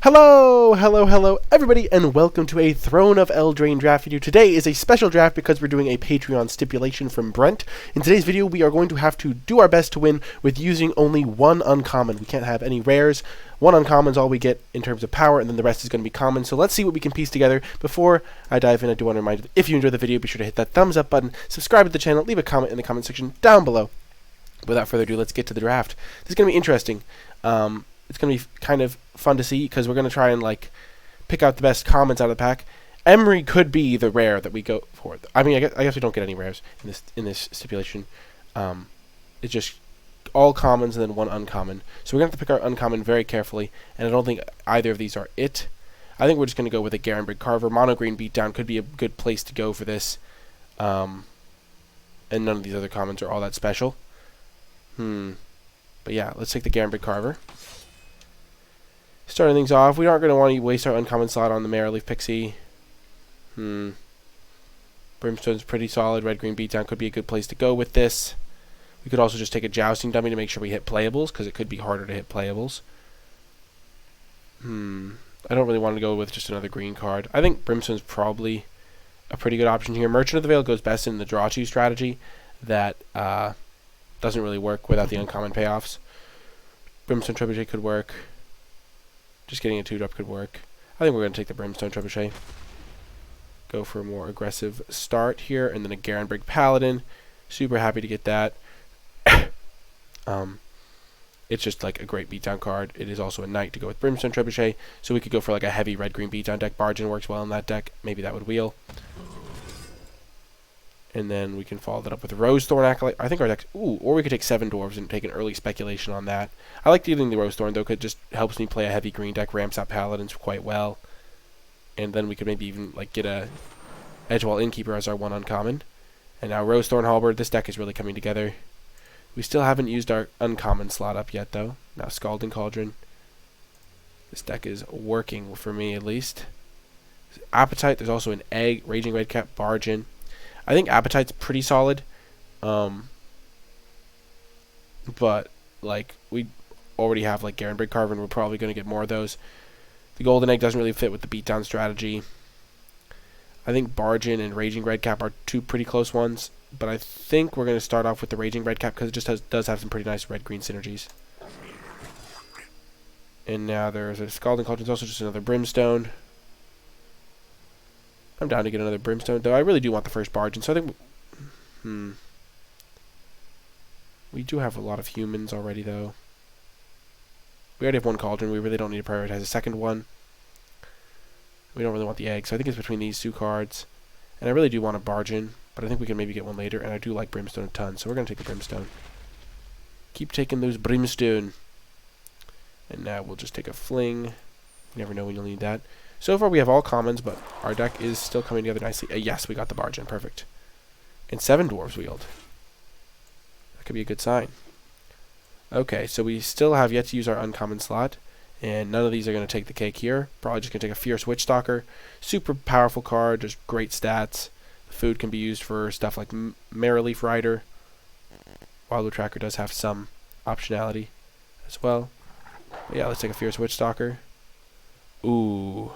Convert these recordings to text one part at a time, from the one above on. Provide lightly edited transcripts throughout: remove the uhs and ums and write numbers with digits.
Hello, everybody, and welcome to a Throne of Eldraine draft video. Today is a special draft because we're doing a Patreon stipulation from Brent. In today's video, we are going to have to do our best to win with using only one uncommon. We can't have any rares. One uncommon is all we get in terms of power, and then the rest is going to be common. So let's see what we can piece together. Before I dive in, I do want to remind you that if you enjoyed the video, be sure to hit that thumbs up button, subscribe to the channel, leave a comment in the comment section down below. Without further ado, let's get to the draft. This is going to be interesting. It's going to be kind of fun to see because we're going to try and pick out the best commons out of the pack. Emery could be the rare that we go for. I mean, I guess we don't get any rares in this stipulation. It's just all commons and then one uncommon. So we're going to have to pick our uncommon very carefully, and I don't think either of these are it. I think we're just going to go with a Garenbrig Carver. Mono green beatdown could be a good place to go for this. And none of these other commons are all that special. But yeah, let's take the Garenbrig Carver. Starting things off, we aren't going to want to waste our uncommon slot on the Marrowleaf Pixie. Brimstone's pretty solid. Red-green beatdown could be a good place to go with this. We could also just take a Jousting Dummy to make sure we hit playables, because it could be harder to hit playables. I don't really want to go with just another green card. I think Brimstone's probably a pretty good option here. Merchant of the Veil goes best in the draw to strategy that doesn't really work without the uncommon payoffs. Brimstone Trebuchet could work. Just getting a 2-drop could work. I think we're going to take the Brimstone Trebuchet. Go for a more aggressive start here, and then a Garenbrig Paladin. Super happy to get that. It's just like a great beatdown card. It is also a knight to go with Brimstone Trebuchet, so we could go for like a heavy red-green beatdown deck. Bargain works well in that deck. Maybe that would wheel. And then we can follow that up with Rosethorn Acolyte. I think our deck... or we could take 7 Dwarves and take an early speculation on that. I like dealing the Rosethorn, though, because it just helps me play a heavy green deck, ramps out Paladins quite well. And then we could maybe even get a Edgewall Innkeeper as our one uncommon. And now Rosethorn Halberd. This deck is really coming together. We still haven't used our uncommon slot up yet, though. Now Scalding Cauldron. This deck is working for me, at least. Appetite. There's also an Egg, Raging Redcap, Bargain. I think Appetite's pretty solid, but we already have Garenbrig Carver, and we're probably going to get more of those. The Golden Egg doesn't really fit with the beatdown strategy. I think Bargain and Raging Redcap are two pretty close ones, but I think we're going to start off with the Raging Redcap because it just does have some pretty nice red-green synergies. And now there's a Scalding Cauldron. There's also just another Brimstone. I'm down to get another Brimstone, though I really do want the first Bargain, so I think... We do have a lot of humans already, though. We already have one Cauldron. We really don't need to prioritize a second one. We don't really want the egg, so I think it's between these two cards. And I really do want a Bargain, but I think we can maybe get one later, and I do like Brimstone a ton, so we're going to take the Brimstone. Keep taking those Brimstone. And now we'll just take a Fling. You never know when you'll need that. So far we have all commons, but our deck is still coming together nicely. Yes, we got the Bargain. Perfect. And 7 Dwarves wheeled. That could be a good sign. Okay, so we still have yet to use our uncommon slot, and none of these are going to take the cake here. Probably just going to take a Fierce Witchstalker. Super powerful card, just great stats. The food can be used for stuff like Marrowleaf Rider. Wildwood Tracker does have some optionality as well. But yeah, let's take a Fierce Witchstalker. Ooh.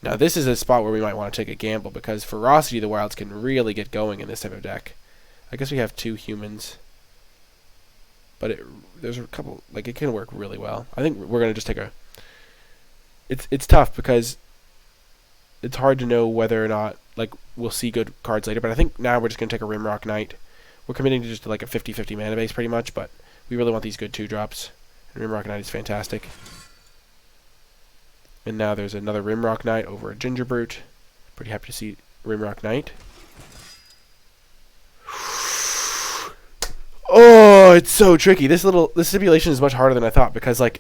Now this is a spot where we might want to take a gamble because Ferocity of the Wilds can really get going in this type of deck. I guess we have 2 humans. But there's a couple, it can work really well. I think we're going to just take a... It's tough because it's hard to know whether or not, we'll see good cards later. But I think now we're just going to take a Rimrock Knight. We're committing to just a 50-50 mana base pretty much, but we really want these good 2-drops. And Rimrock Knight is fantastic. And now there's another Rimrock Knight over a Ginger Brute. Pretty happy to see Rimrock Knight. Oh, it's so tricky. This stipulation is much harder than I thought because I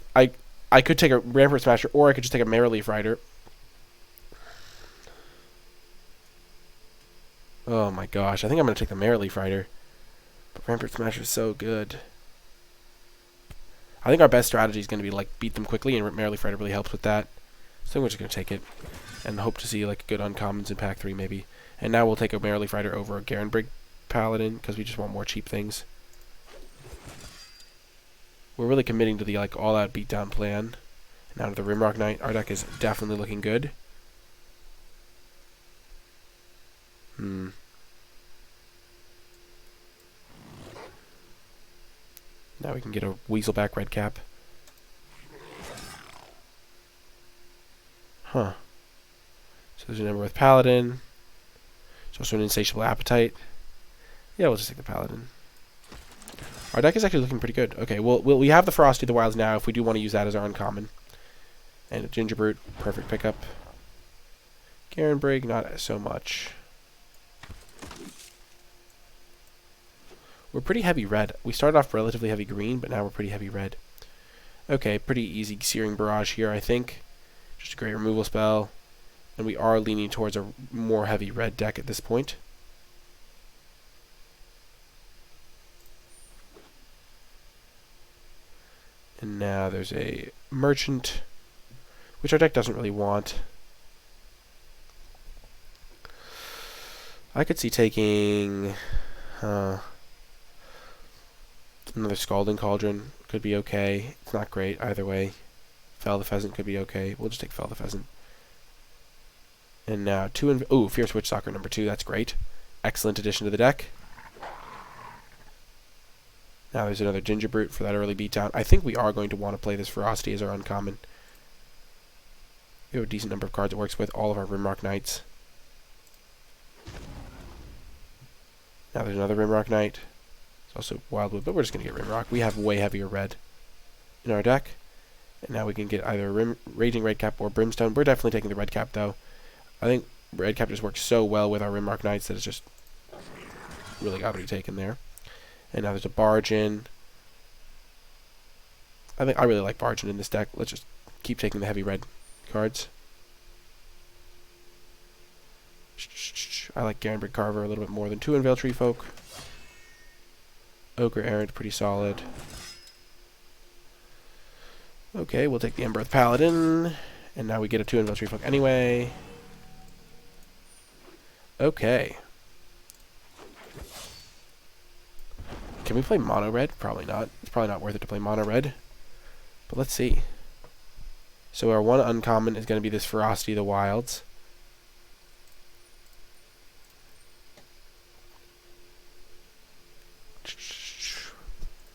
could take a Rampart Smasher or I could just take a Marrowleaf Rider. Oh my gosh, I think I'm going to take the Marrowleaf Rider. But Rampart Smasher is so good. I think our best strategy is going to be beat them quickly, and Marrowleaf Rider really helps with that. So we're just going to take it and hope to see good uncommons in pack 3 maybe. And now we'll take a Marrowleaf Rider over a Garenbrig Paladin because we just want more cheap things. We're really committing to the all-out beatdown plan. Now to the Rimrock Knight. Our deck is definitely looking good. Now we can get a Weaselback red cap. Huh. So there's a number with Paladin. There's also an Insatiable Appetite. Yeah, we'll just take the Paladin. Our deck is actually looking pretty good. Okay, we have the Frosty of the Wilds now if we do want to use that as our uncommon. And a Gingerbrute, perfect pickup. Garenbrig, not so much. We're pretty heavy red. We started off relatively heavy green, but now we're pretty heavy red. Okay, pretty easy Searing Barrage here, I think. Just a great removal spell. And we are leaning towards a more heavy red deck at this point. And now there's a Merchant, which our deck doesn't really want. I could see taking another Scalding Cauldron. Could be okay. It's not great either way. Fell the Pheasant could be okay. We'll just take Fell the Pheasant. And now Fierce Witch Stalker number 2. That's great. Excellent addition to the deck. Now there's another Gingerbrute for that early beatdown. I think we are going to want to play this Ferocity as our uncommon. We have a decent number of cards it works with. All of our Rimrock Knights. Now there's another Rimrock Knight. It's also Wildwood, but we're just going to get Rimrock. We have way heavier red in our deck. And now we can get either Raging Redcap or Brimstone. We're definitely taking the Redcap, though. I think Redcap just works so well with our Rimrock Knights that it's just really got to be taken there. And now there's a Bargain. I really like Bargain in this deck. Let's just keep taking the heavy red cards. I like Garenbrig Carver a little bit more than 2 Unveiled Treefolk. Ogre Errant, pretty solid. Okay, we'll take the Embereth Paladin. And now we get a 2 Unveiled Treefolk anyway. Okay. Can we play mono red? Probably not. It's probably not worth it to play mono red. But let's see. So our one uncommon is going to be this Ferocity of the Wilds.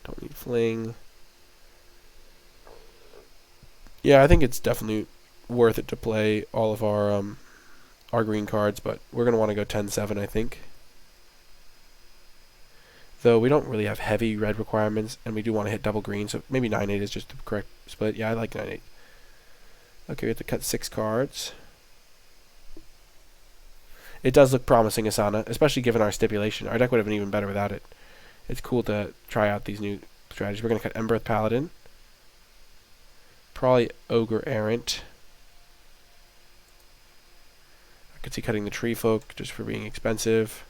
Don't need Fling. Yeah, I think it's definitely worth it to play all of our green cards, but we're going to want to go 10-7, I think. Though we don't really have heavy red requirements, and we do want to hit double green, so maybe 9-8 is just the correct split. Yeah, I like 9-8. Okay, we have to cut 6 cards. It does look promising, Asana, especially given our stipulation. Our deck would have been even better without it. It's cool to try out these new strategies. We're going to cut Embereth Paladin. Probably Ogre Errant. I could see cutting the Treefolk just for being expensive.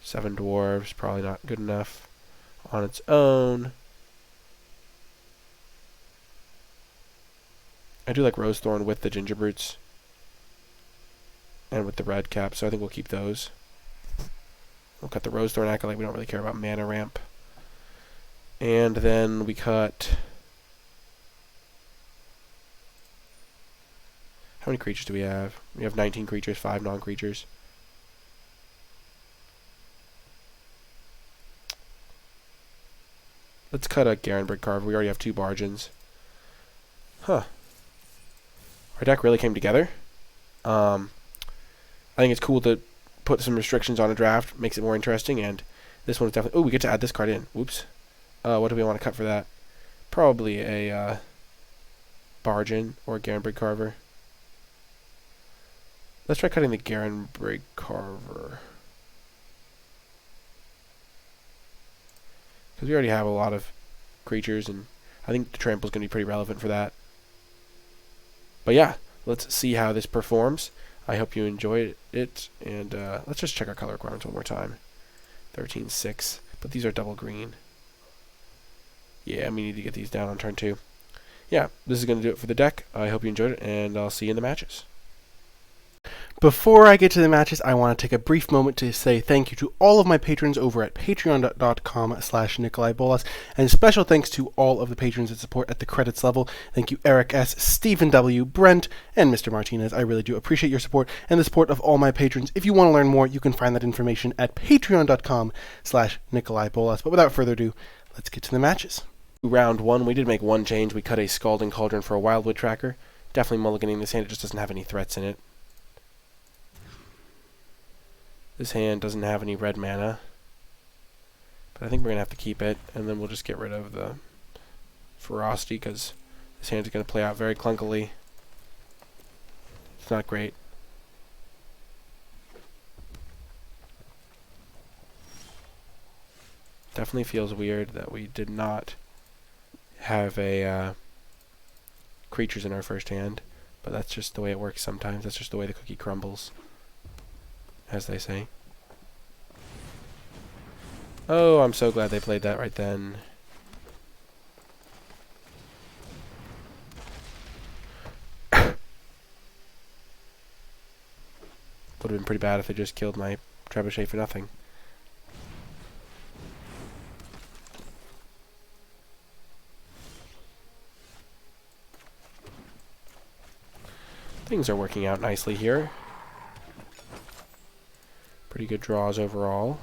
7 Dwarves, probably not good enough on its own. I do like Rosethorn with the Gingerbrutes and with the red cap, so I think we'll keep those. We'll cut the Rosethorn Acolyte. We don't really care about mana ramp. And then we cut... How many creatures do we have? We have 19 creatures, 5 non-creatures. Let's cut a Garenbrig Carver. We already have 2 Bargains. Huh. Our deck really came together. I think it's cool to put some restrictions on a draft. Makes it more interesting, and this one is definitely... Oh, we get to add this card in. Whoops. What do we want to cut for that? Probably a Bargain or Garenbrig Carver. Let's try cutting the Garenbrig Carver. Because we already have a lot of creatures, and I think the Trample is going to be pretty relevant for that. But yeah, let's see how this performs. I hope you enjoyed it, and let's just check our color requirements one more time. 13-6, but these are double green. Yeah, we need to get these down on turn 2. Yeah, this is going to do it for the deck. I hope you enjoyed it, and I'll see you in the matches. Before I get to the matches, I want to take a brief moment to say thank you to all of my patrons over at patreon.com/NicolaiBolas, and special thanks to all of the patrons that support at the credits level. Thank you, Eric S., Stephen W., Brent, and Mr. Martinez. I really do appreciate your support and the support of all my patrons. If you want to learn more, you can find that information at patreon.com/NicolaiBolas. But without further ado, let's get to the matches. Round 1, we did make one change. We cut a Scalding Cauldron for a Wildwood Tracker. Definitely mulliganing this hand. It just doesn't have any threats in it. This hand doesn't have any red mana, but I think we're going to have to keep it, and then we'll just get rid of the Ferocity, because this hand's going to play out very clunkily. It's not great. Definitely feels weird that we did not have a creatures in our first hand, but that's just the way it works sometimes. That's just the way the cookie crumbles, as they say. Oh, I'm so glad they played that right then. Would have been pretty bad if they just killed my Trebuchet for nothing. Things are working out nicely here. Pretty good draws overall.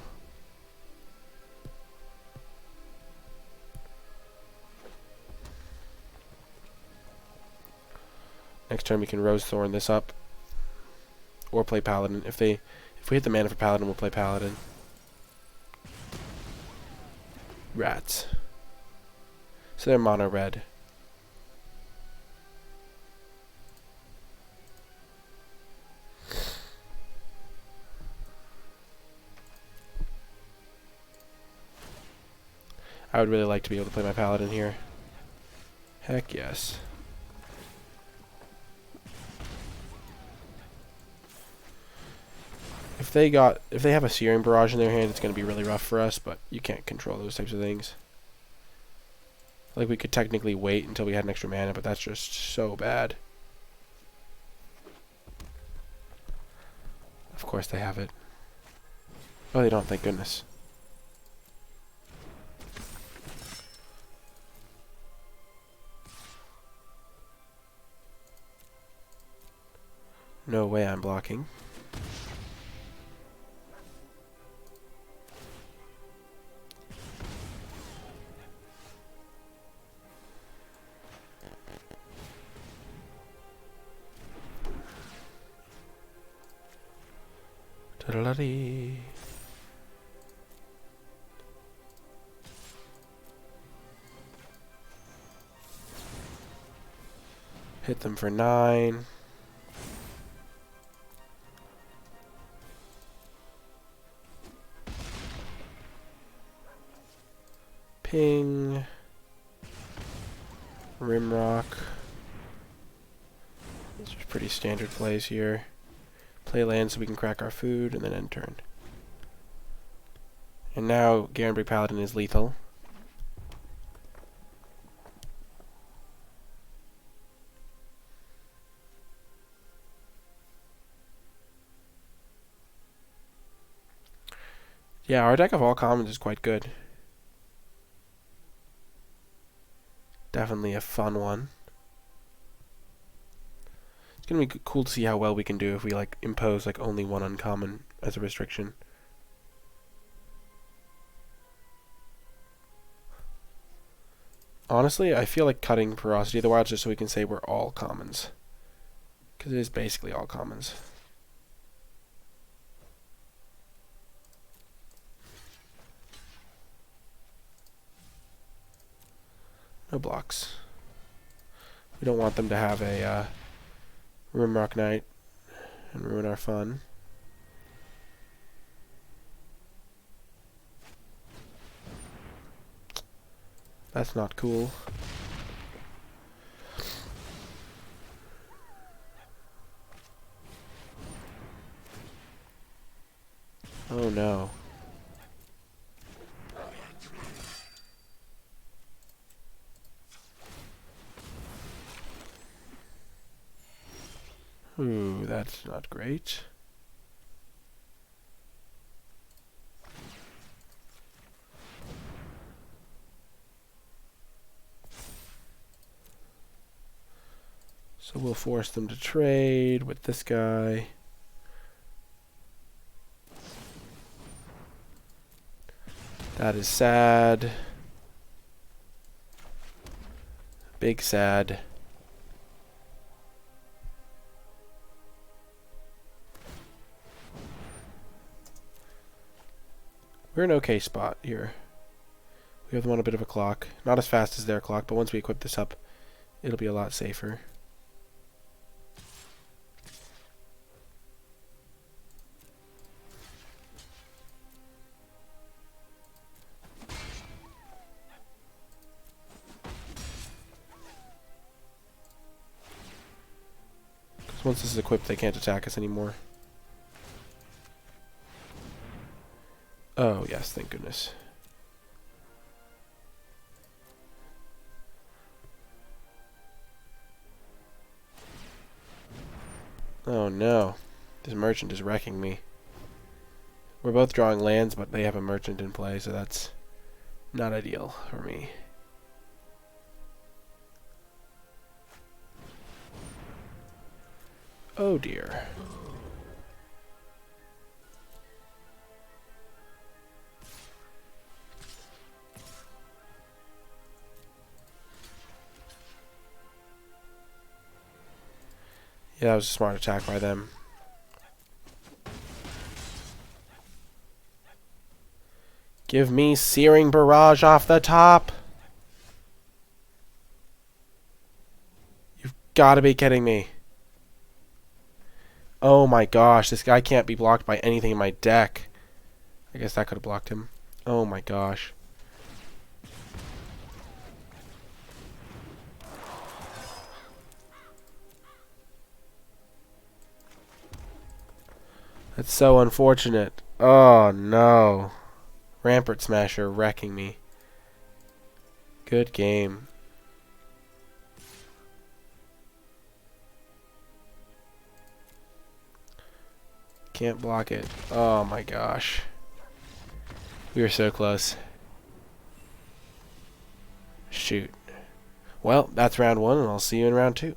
Next turn we can Rose Thorn this up, or play Paladin. If we hit the mana for Paladin, we'll play Paladin. Rats. So they're mono red. I would really like to be able to play my Paladin here. Heck yes. If they have a Searing Barrage in their hand, it's going to be really rough for us, but you can't control those types of things. Like, we could technically wait until we had an extra mana, but that's just so bad. Of course they have it. Oh, they don't, thank goodness. No way I'm blocking. Ta-da-da-dee. Hit them for 9. Ping. Rimrock. These are pretty standard plays here. Play land so we can crack our food, and then end turn. And now Garenbrig Paladin is lethal. Yeah, our deck of all commons is quite good. Definitely a fun one. It's gonna be cool to see how well we can do if we impose only one uncommon as a restriction. Honestly, I feel like cutting Ferocity of the Wilds just so we can say we're all commons, because it is basically all commons. No blocks. We don't want them to have a Rimrock Knight and ruin our fun. That's not cool. Oh no. Ooh, that's not great. So we'll force them to trade with this guy. That is sad. Big sad. We're in an okay spot here. We have them on a bit of a clock. Not as fast as their clock, but once we equip this up, it'll be a lot safer. Because once this is equipped, they can't attack us anymore. Oh, yes, thank goodness. Oh no, this merchant is wrecking me. We're both drawing lands, but they have a merchant in play, so that's not ideal for me. Oh dear. Yeah, that was a smart attack by them. Give me Searing Barrage off the top. You've got to be kidding me. Oh my gosh, this guy can't be blocked by anything in my deck. I guess that could have blocked him. Oh my gosh. That's so unfortunate. Oh no. Rampart Smasher wrecking me. Good game. Can't block it. Oh my gosh. We were so close. Shoot. Well, that's round 1, and I'll see you in round 2.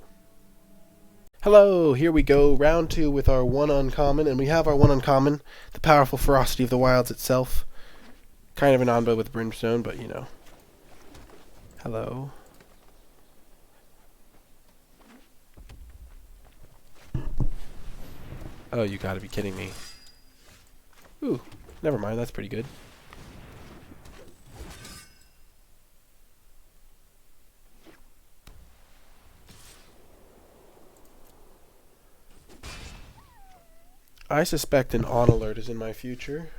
Hello, here we go, round 2 with our 1 uncommon, and we have our 1 uncommon, the powerful Ferocity of the Wilds itself. Kind of an onbo with Brimstone, but you know. Hello. Oh, you gotta be kidding me. Ooh, never mind, that's pretty good. I suspect an on alert is in my future.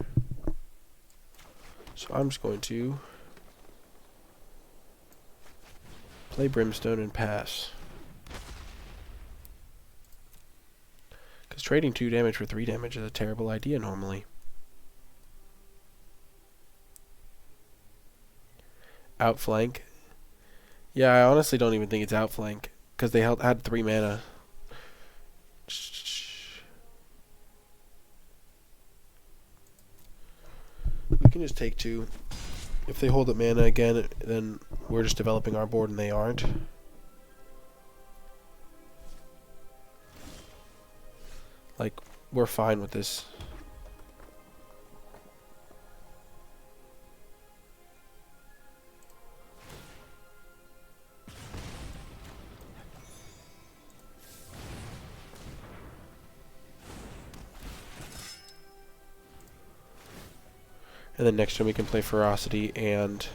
So I'm just going to play Brimstone and pass. Because trading 2 damage for 3 damage is a terrible idea normally. Outflank. Yeah, I honestly don't even think it's outflank. Because they had 3 mana. We can just take 2. If they hold up mana again, then we're just developing our board and they aren't. Like, we're fine with this. And then next turn we can play Ferocity and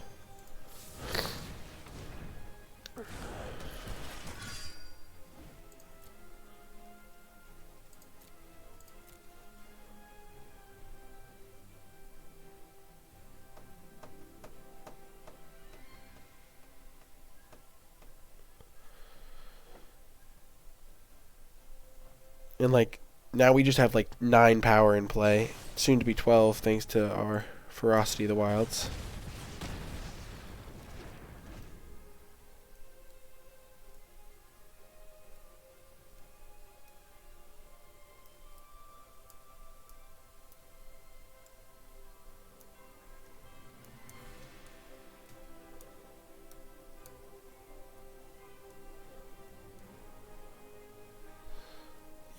like now we just have like 9 power in play, soon to be 12 thanks to our Ferocity of the Wilds.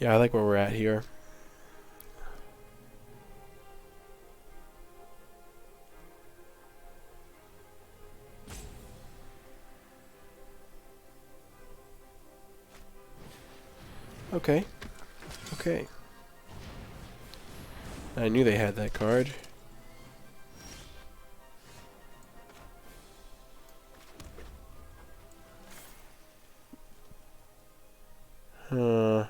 Yeah, I like where we're at here. Okay. Okay. I knew they had that card. Huh.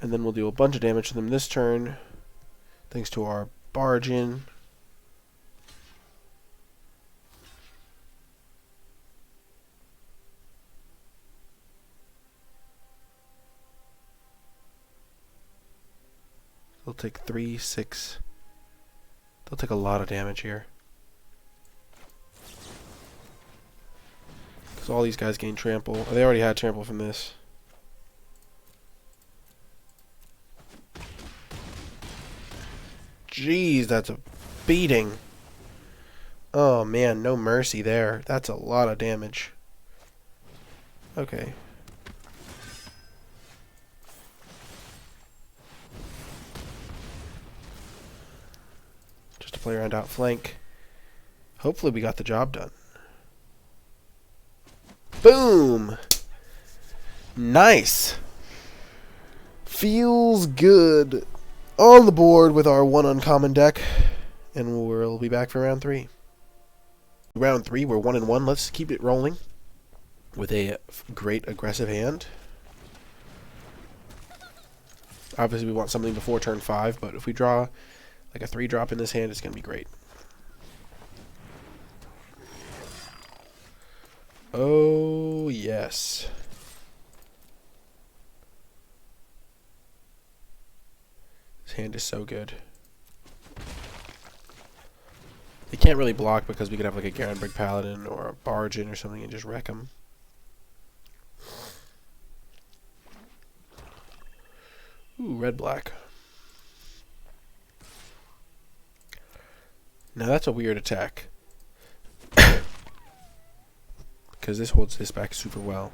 And then we'll do a bunch of damage to them this turn, thanks to our barge in. They'll take 3, 6. They'll take a lot of damage here. Because all these guys gain trample. Oh, they already had trample from this. Jeez, that's a beating. Oh man, no mercy there. That's a lot of damage. Okay. Just to play around outflank. Hopefully we got the job done. Boom! Nice! Feels good. On the board with our one uncommon deck. And we'll be back for round 3. Round 3, we're 1-1. Let's keep it rolling with a great aggressive hand. Obviously, we want something before turn 5, but if we draw like a 3-drop in this hand, it's going to be great. Oh, yes. This hand is so good. They can't really block because we could have like a Garenberg Paladin or a Barge in or something and just wreck them. Ooh, red-black. Now that's a weird attack. Because this holds this back super well.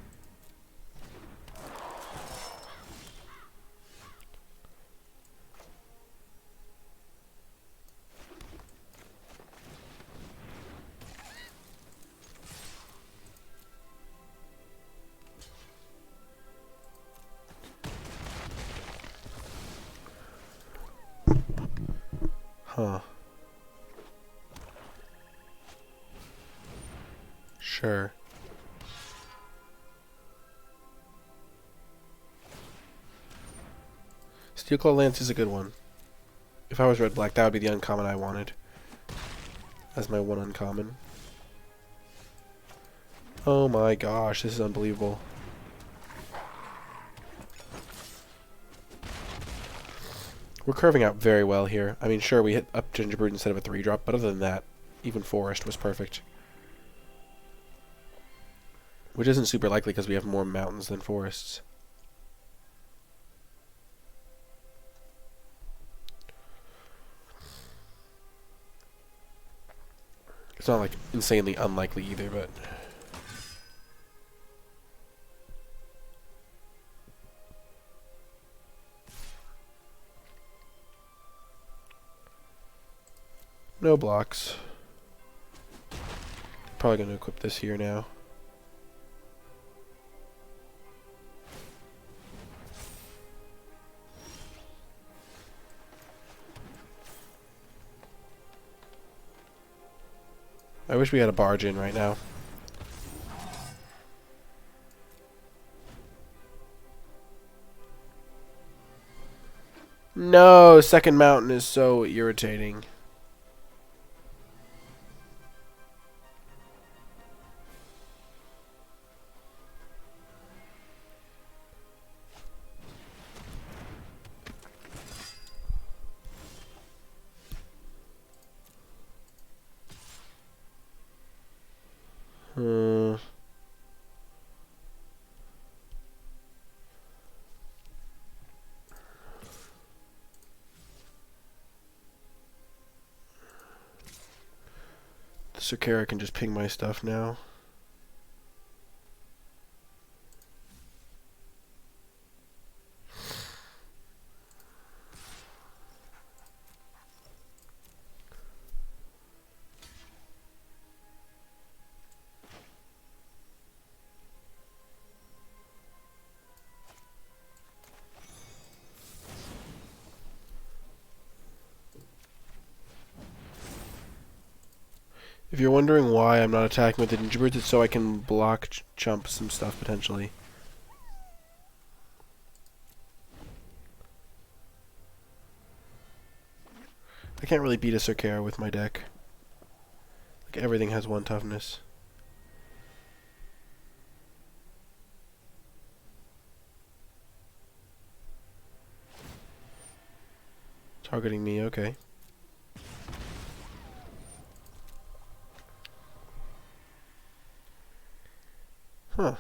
Huh. Sure. Steelclaw Lance is a good one. If I was red-black, that would be the uncommon I wanted. As my one uncommon. Oh my gosh, this is unbelievable. We're curving out very well here. I mean, sure, we hit up Gingerbread instead of a 3-drop, but other than that, even Forest was perfect. Which isn't super likely because we have more mountains than forests. It's not like insanely unlikely either, but... No blocks. Probably going to equip this here now. I wish we had a barge in right now. No, second mountain is so irritating. Sarkara can just ping my stuff now. If you're wondering why I'm not attacking with the Gingerbreads, it's so I can block chump some stuff potentially. I can't really beat a Sarkara with my deck. Like, everything has 1 toughness. Targeting me, okay. Huh.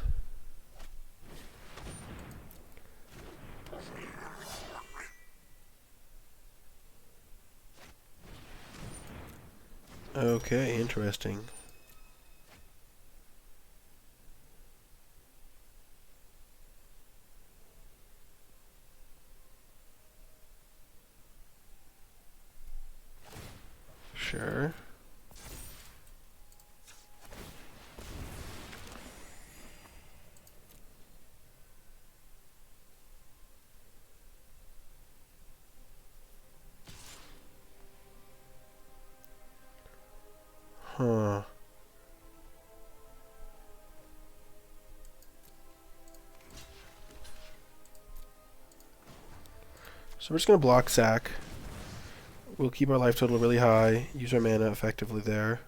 Okay, interesting. Sure. Huh. So we're just going to block sack. We'll keep our life total really high, use our mana effectively there.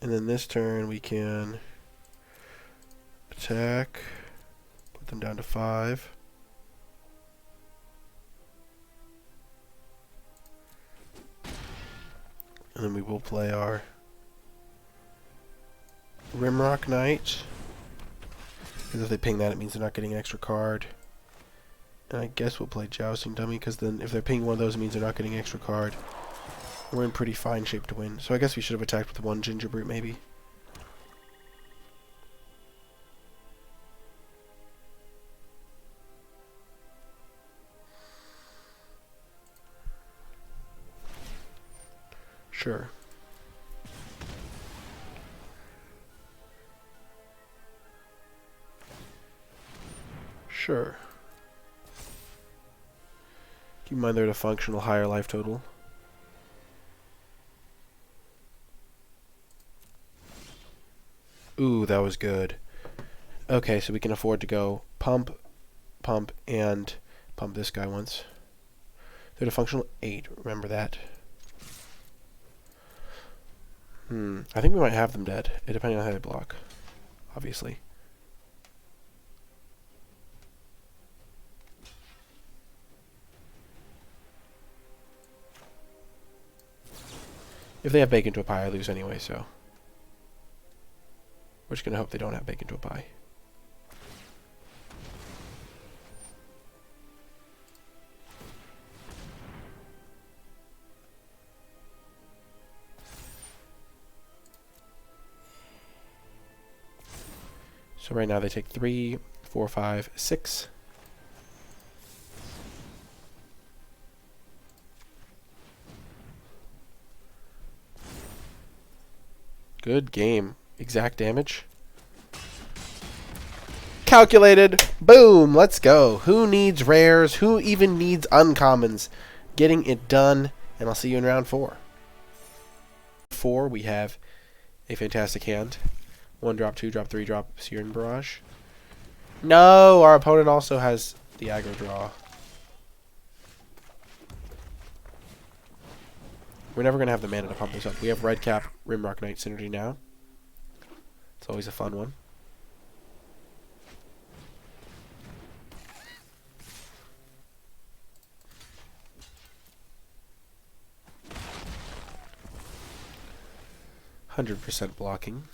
And then this turn we can attack, put them down to 5. And then we will play our Rimrock Knight. Because if they ping that, it means they're not getting an extra card. And I guess we'll play Jousting Dummy, because then if they're pinging one of those, it means they're not getting an extra card. We're in pretty fine shape to win. So I guess we should have attacked with 1 Gingerbrute, maybe. Sure. Sure. Keep in mind they're at a functional higher life total. Ooh, that was good. Okay, so we can afford to go pump, pump, and pump this guy once. They're at a functional 8, remember that. I think we might have them dead, depending on how they block, obviously. If they have bacon to a pie, I lose anyway, so we're just going to hope they don't have bacon to a pie. So right now they take 3, 4, 5, 6. Good game. Exact damage. Calculated. Boom. Let's go. Who needs rares? Who even needs uncommons? Getting it done. And I'll see you in round 4. 4, we have a fantastic hand. 1 drop, 2 drop, 3 drop, Searing Barrage. No, our opponent also has the aggro draw. We're never going to have the mana to pump this up. We have Red Cap, Rimrock Knight synergy now. It's always a fun one. %100% blocking.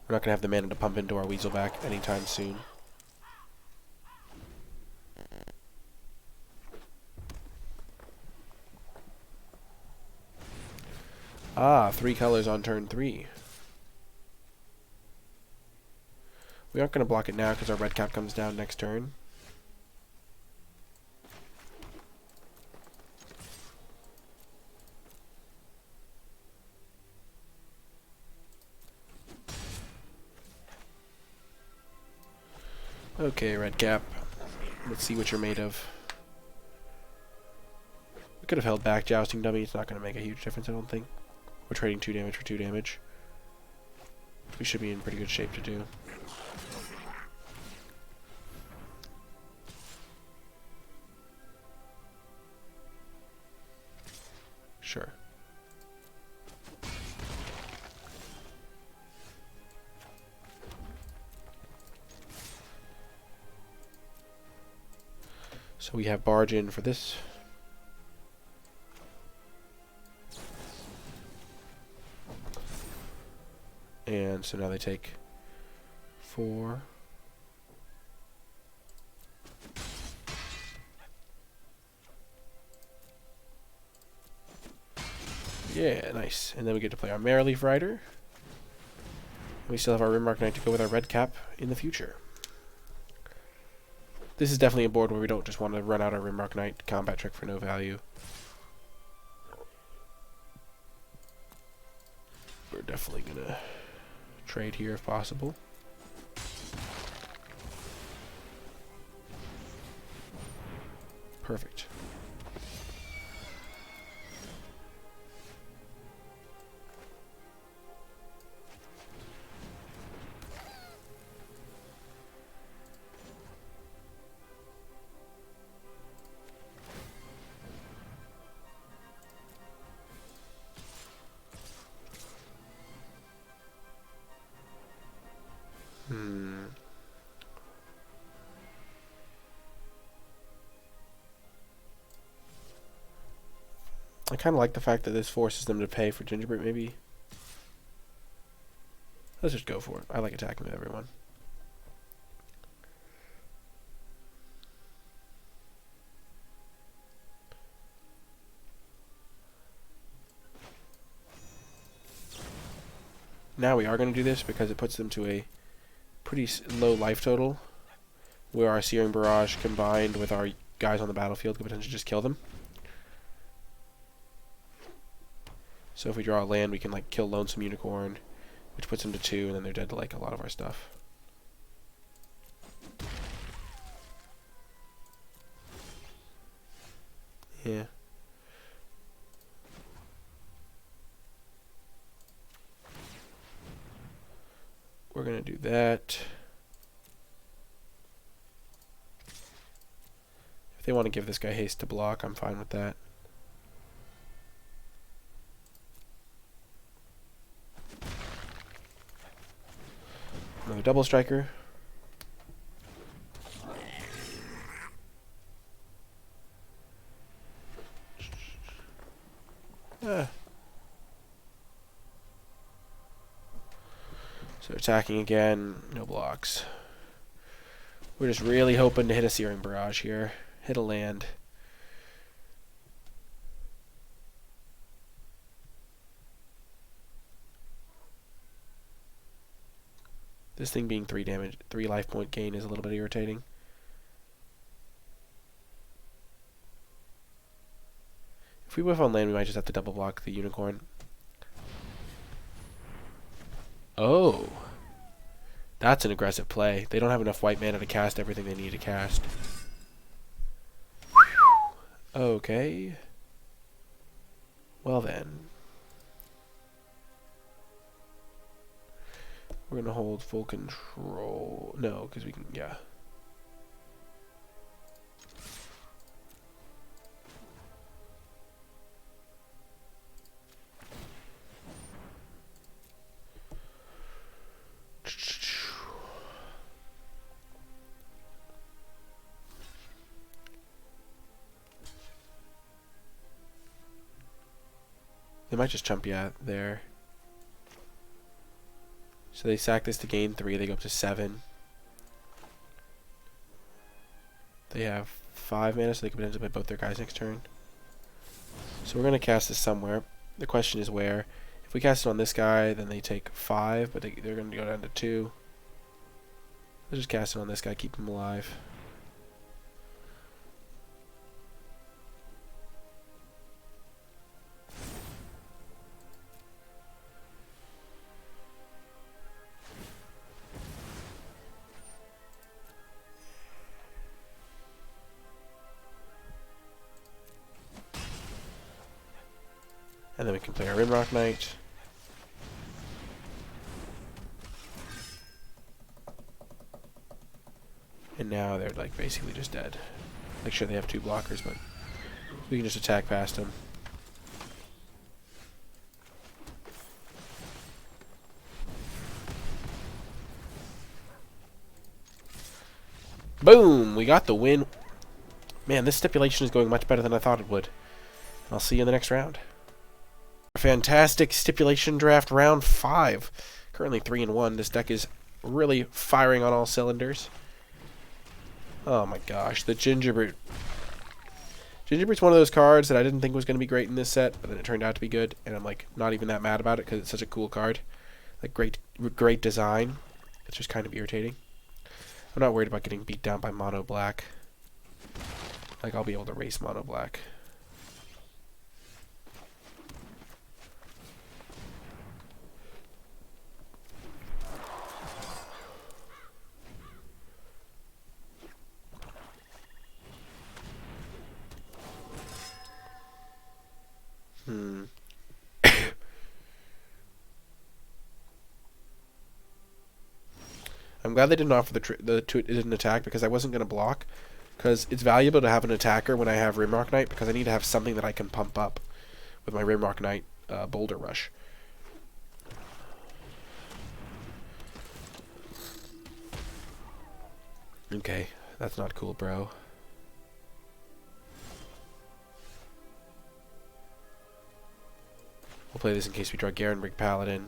We're not going to have the mana to pump into our Weaselback anytime soon. Ah, 3 colors on turn 3. We aren't going to block it now because our red cap comes down next turn. Okay, red cap. Let's see what you're made of. We could have held back Jousting Dummy. It's not going to make a huge difference, I don't think. We're trading 2 damage for 2 damage. We should be in pretty good shape to do. Sure. So we have barge in for this. And so now they take 4. Yeah, nice. And then we get to play our Merrileaf Rider. We still have our Rimrock Knight to go with our red cap in the future. This is definitely a board where we don't just want to run out our Rimrock Knight combat trick for no value. We're definitely going to trade here if possible. Perfect. I kind of like the fact that this forces them to pay for Gingerbread, maybe. Let's just go for it. I like attacking with everyone. Now we are going to do this because it puts them to a pretty low life total, where our Searing Barrage combined with our guys on the battlefield could potentially just kill them. So if we draw a land, we can like kill Lonesome Unicorn, which puts them to 2, and then they're dead to like a lot of our stuff. Yeah. We're gonna do that. If they want to give this guy haste to block, I'm fine with that. Another double striker. So attacking again, no blocks. We're just really hoping to hit a Searing Barrage here. Hit a land. This thing being 3 damage, 3 life point gain is a little bit irritating. If we whiff on land, we might just have to double block the Unicorn. Oh. That's an aggressive play. They don't have enough white mana to cast everything they need to cast. Okay. Well then. We're going to hold full control. No, because we can, yeah. They might just chump, yeah, there. So they sack this to gain 3. They go up to 7. They have 5 mana, so they can potentially play both their guys next turn. So we're going to cast this somewhere. The question is where. If we cast it on this guy, then they take 5, but they're going to go down to 2. Let's just cast it on this guy, keep him alive. And then we can play our Rimrock Knight. And now they're like basically just dead. Like sure they have 2 blockers, but we can just attack past them. Boom! We got the win. Man, this stipulation is going much better than I thought it would. I'll see you in the next round. Fantastic stipulation draft round 5. Currently 3-1. This deck is really firing on all cylinders. Oh my gosh, the Gingerbrute. Gingerbrute's one of those cards that I didn't think was going to be great in this set, but then it turned out to be good, and I'm like not even that mad about it because it's such a cool card. Like great design. It's just kind of irritating. I'm not worried about getting beat down by mono black. Like I'll be able to race mono black. I'm glad they didn't offer the two it didn't attack because I wasn't going to block. Because it's valuable to have an attacker when I have Rimrock Knight because I need to have something that I can pump up with my Rimrock Knight Boulder Rush. Okay, that's not cool, bro. We'll play this in case we draw Garenbrig Paladin.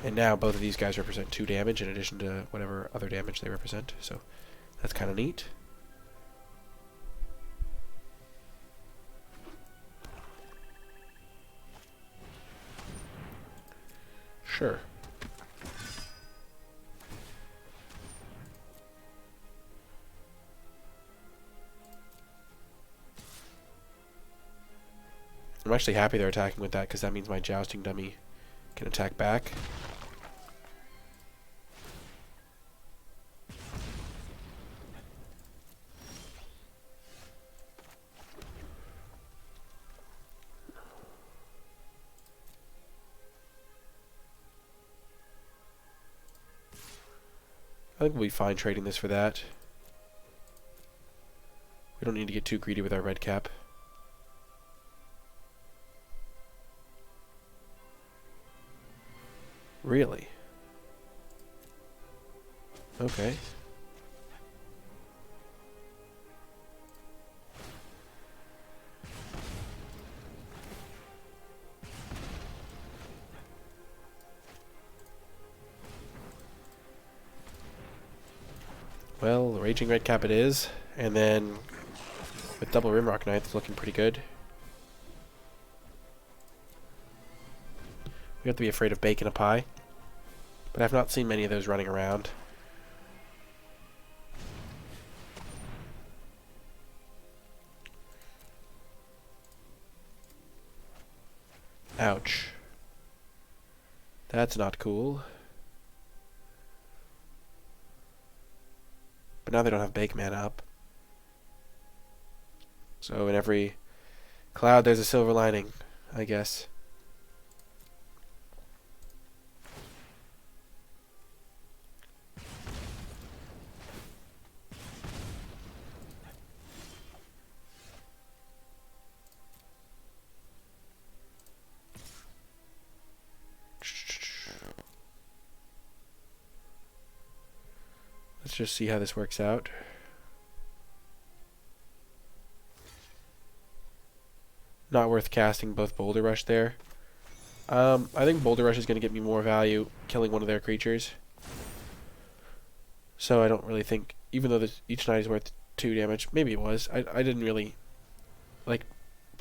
And now both of these guys represent 2 damage in addition to whatever other damage they represent. So that's kind of neat. Sure. I'm actually happy they're attacking with that because that means my Jousting Dummy can attack back. I think we'll be fine trading this for that. We don't need to get too greedy with our red cap. Really? Okay. Well, Raging Red Cap it is, and then with double Rimrock Knight, it's looking pretty good. We have to be afraid of bacon a pie, but I've not seen many of those running around. Ouch. That's not cool. But now they don't have Bake Man up. So in every cloud there's a silver lining, I guess. Let's just see how this works out. Not worth casting both Boulder Rush there. I think Boulder Rush is going to get me more value killing one of their creatures. So I don't really think, even though each knight is worth 2 damage, maybe it was. I didn't really, like,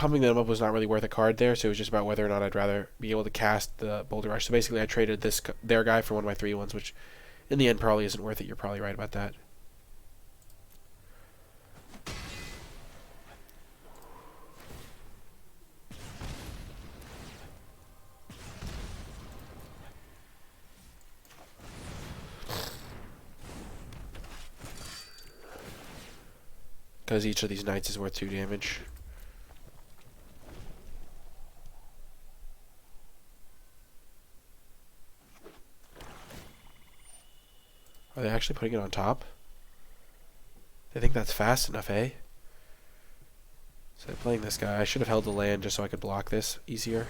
pumping them up was not really worth a card there, so it was just about whether or not I'd rather be able to cast the Boulder Rush. So basically I traded their guy for one of my 3/1s, which in the end probably isn't worth it. You're probably right about that. Because each of these knights is worth 2 damage. Are they actually putting it on top? They think that's fast enough, eh? So they're playing this guy. I should have held the land just so I could block this easier.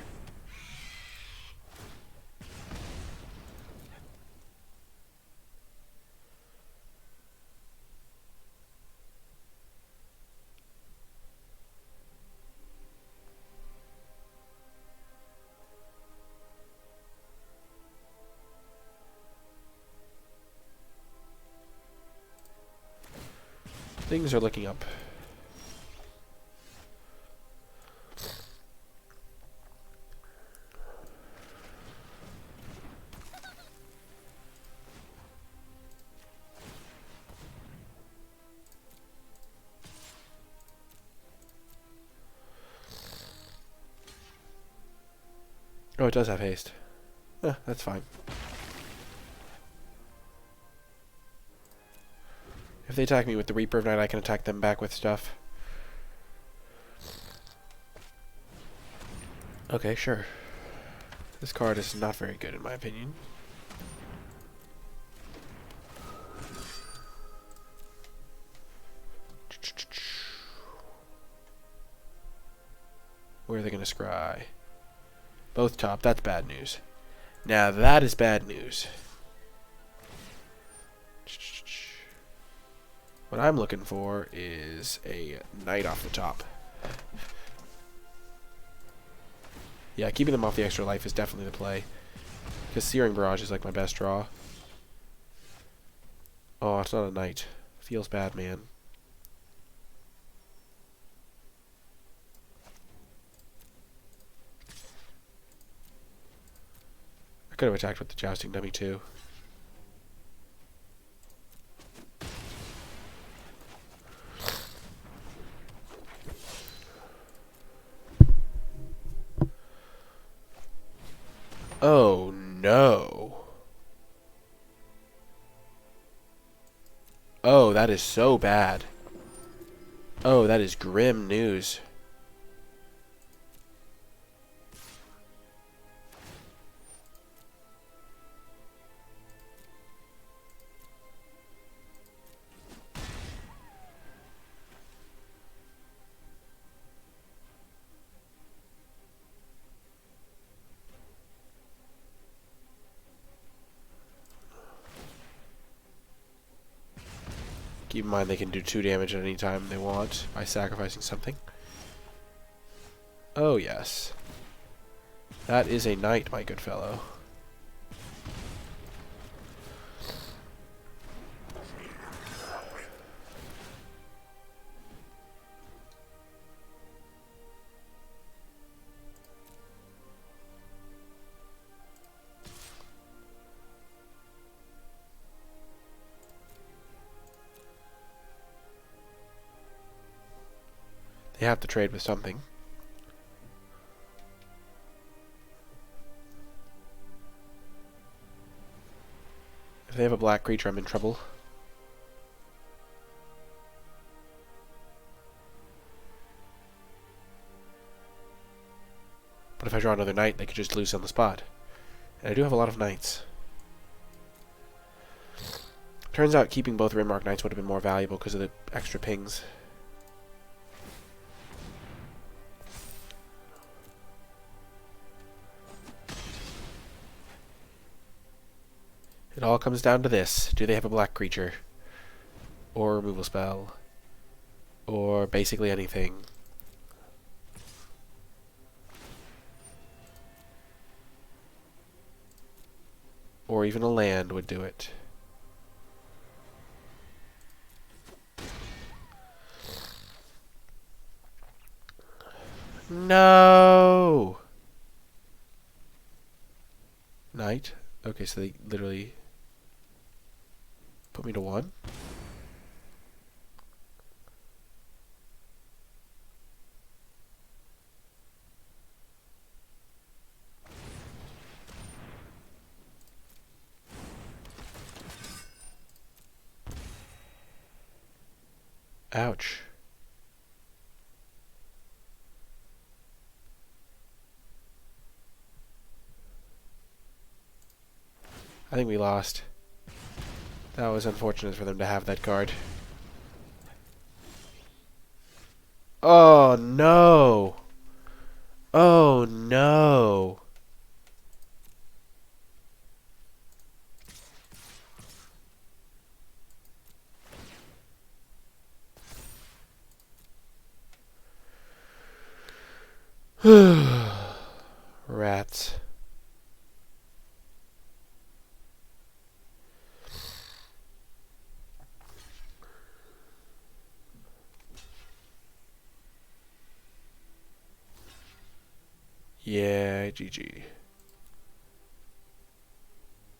Things are looking up. Oh, it does have haste. That's fine. If they attack me with the Reaper of Night, I can attack them back with stuff. Okay, sure. This card is not very good in my opinion. Where are they going to scry? Both top. That's bad news. Now that is bad news. What I'm looking for is a knight off the top. Yeah, keeping them off the extra life is definitely the play. Because Searing Barrage is like my best draw. Oh, it's not a knight. Feels bad, man. I could have attacked with the Jousting Dummy too. Oh no. Oh, that is so bad. Oh, that is grim news. Keep in mind they can do 2 damage at any time they want by sacrificing something. Oh, yes. That is a knight, my good fellow. They have to trade with something. If they have a black creature, I'm in trouble. But if I draw another knight, they could just lose on the spot. And I do have a lot of knights. Turns out keeping both Rimmark Knights would have been more valuable because of the extra pings. It all comes down to this. Do they have a black creature? Or a removal spell? Or basically anything? Or even a land would do it. No! Knight? Okay, so they literally put me to 1? Ouch. I think we lost. That was unfortunate for them to have that card. Oh no! Oh no! Rats. Yeah, GG.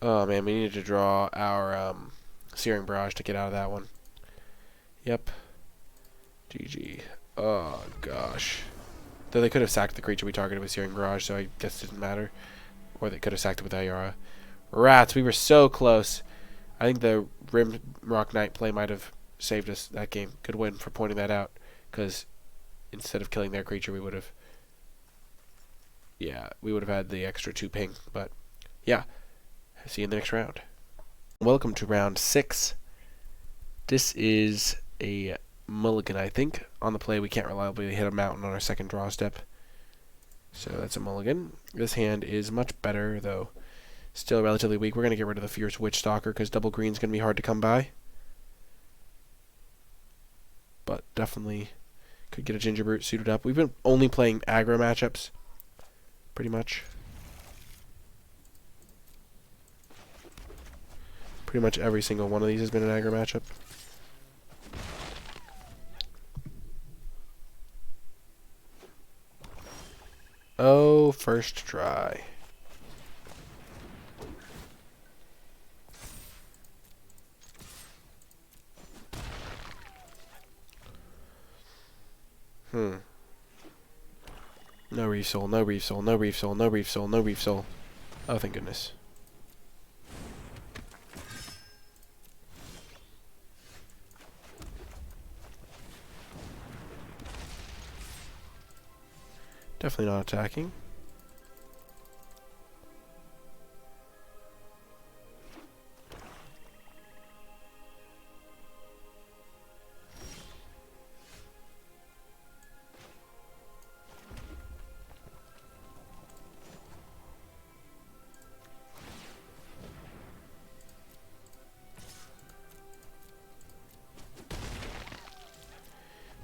Oh man, we needed to draw our Searing Barrage to get out of that one. Yep. GG. Oh gosh. Though they could have sacked the creature we targeted with Searing Barrage, so I guess it didn't matter. Or they could have sacked it with Ayara. Rats, we were so close. I think the Rim Rock Knight play might have saved us that game. Good win for pointing that out. Because instead of killing their creature, we would have... Yeah, we would have had the extra 2 ping. But, yeah. See you in the next round. Welcome to round 6. This is a mulligan, I think. On the play, we can't reliably hit a mountain on our second draw step. So that's a mulligan. This hand is much better, though still relatively weak. We're going to get rid of the Fierce Witch Stalker because double green's going to be hard to come by. But definitely could get a Gingerbrute suited up. We've been only playing aggro matchups, pretty much. Pretty much every single one of these has been an aggro matchup. Oh, first try. No Reef Soul, no Reef Soul, no Reef Soul, no Reef Soul, no Reef Soul. Oh, thank goodness. Definitely not attacking.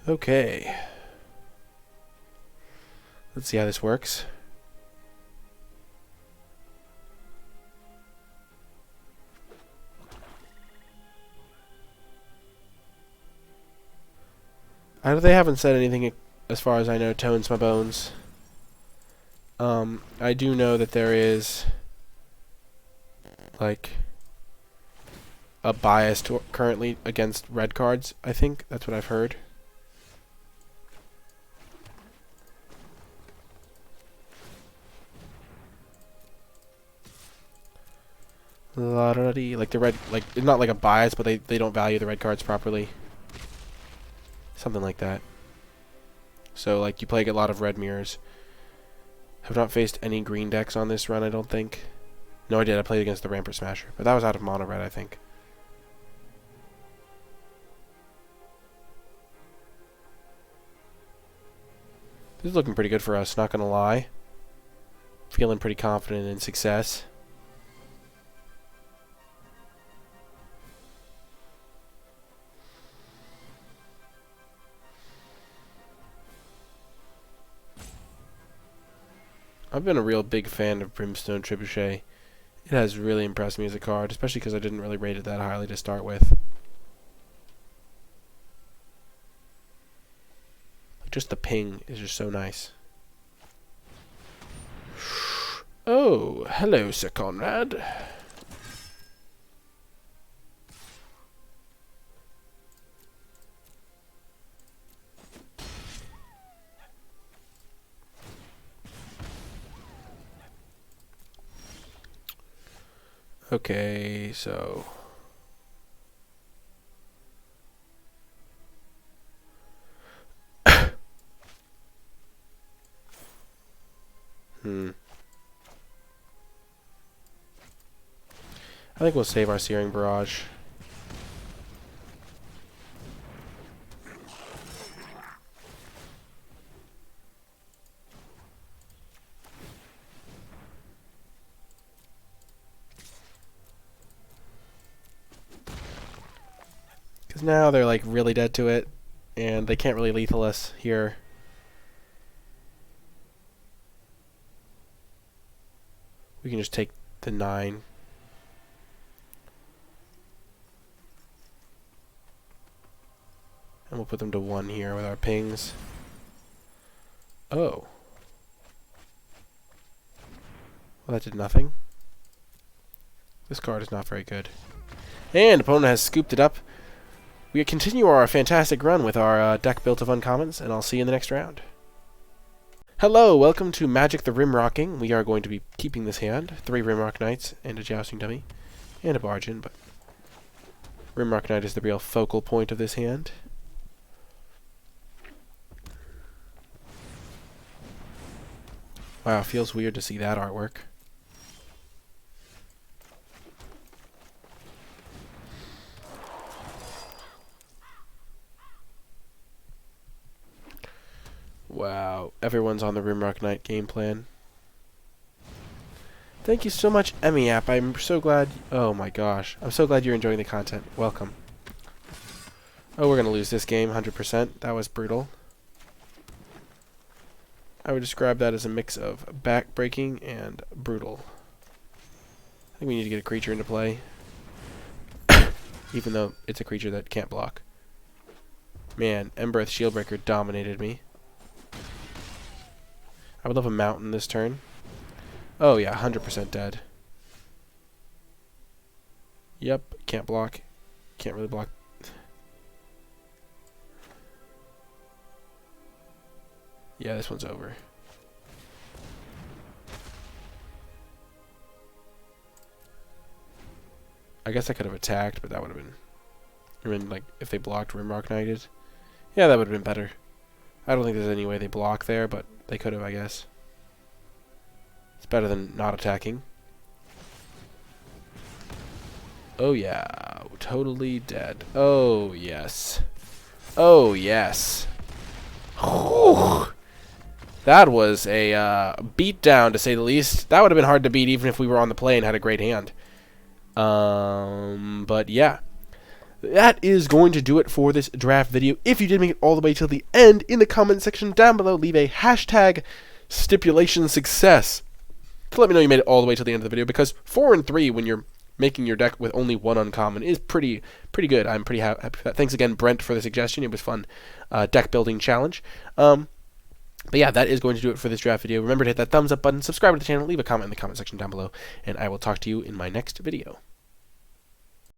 Okay. Let's see how this works. They haven't said anything as far as I know tones my bones. I do know that there is like a bias currently against red cards, I think. That's what I've heard. Like the red, like it's not like a bias, but they don't value the red cards properly. Something like that. So like you play a lot of red mirrors. Have not faced any green decks on this run, I don't think. No, I did. I played against the Rampart Smasher, but that was out of mono red, I think. This is looking pretty good for us, not gonna lie. Feeling pretty confident in success. I've been a real big fan of Brimstone Trebuchet. It has really impressed me as a card, especially because I didn't really rate it that highly to start with. Just the ping is just so nice. Oh, hello, Sir Conrad. Okay, so... I think we'll save our Searing Barrage. Because now they're like really dead to it, and they can't really lethal us here. We can just take the 9. And we'll put them to 1 here with our pings. Oh. Well, that did nothing. This card is not very good. And opponent has scooped it up. We continue our fantastic run with our deck built of uncommons, and I'll see you in the next round. Hello, welcome to Magic the Rimrocking. We are going to be keeping this hand. 3 Rimrock Knights and a Jousting Dummy. And a Bargain, but Rimrock Knight is the real focal point of this hand. Wow, feels weird to see that artwork. Wow, everyone's on the Rimrock Knight game plan. Thank you so much, EmiApp. I'm so glad... Oh my gosh. I'm so glad you're enjoying the content. Welcome. Oh, we're going to lose this game, 100%. That was brutal. I would describe that as a mix of back-breaking and brutal. I think we need to get a creature into play. Even though it's a creature that can't block. Man, Embereth Shieldbreaker dominated me. I would love a mountain this turn. Oh yeah, 100% dead. Yep, can't block. Can't really block. Yeah, this one's over. I guess I could have attacked, but that would have been... I mean, like, if they blocked Rimrock Knighted. Yeah, that would have been better. I don't think there's any way they block there, but they could have, I guess. It's better than not attacking. Oh yeah, totally dead. Oh yes. Oh yes. Whew. That was a beatdown, to say the least. That would have been hard to beat even if we were on the play and had a great hand. But yeah. That is going to do it for this draft video. If you did make it all the way till the end, in the comment section down below, leave a hashtag stipulation success to let me know you made it all the way till the end of the video, because 4 and 3 when you're making your deck with only 1 uncommon is pretty good. I'm pretty happy with that. Thanks again, Brent, for the suggestion. It was fun. Deck building challenge. But yeah, that is going to do it for this draft video. Remember to hit that thumbs up button, subscribe to the channel, leave a comment in the comment section down below, and I will talk to you in my next video.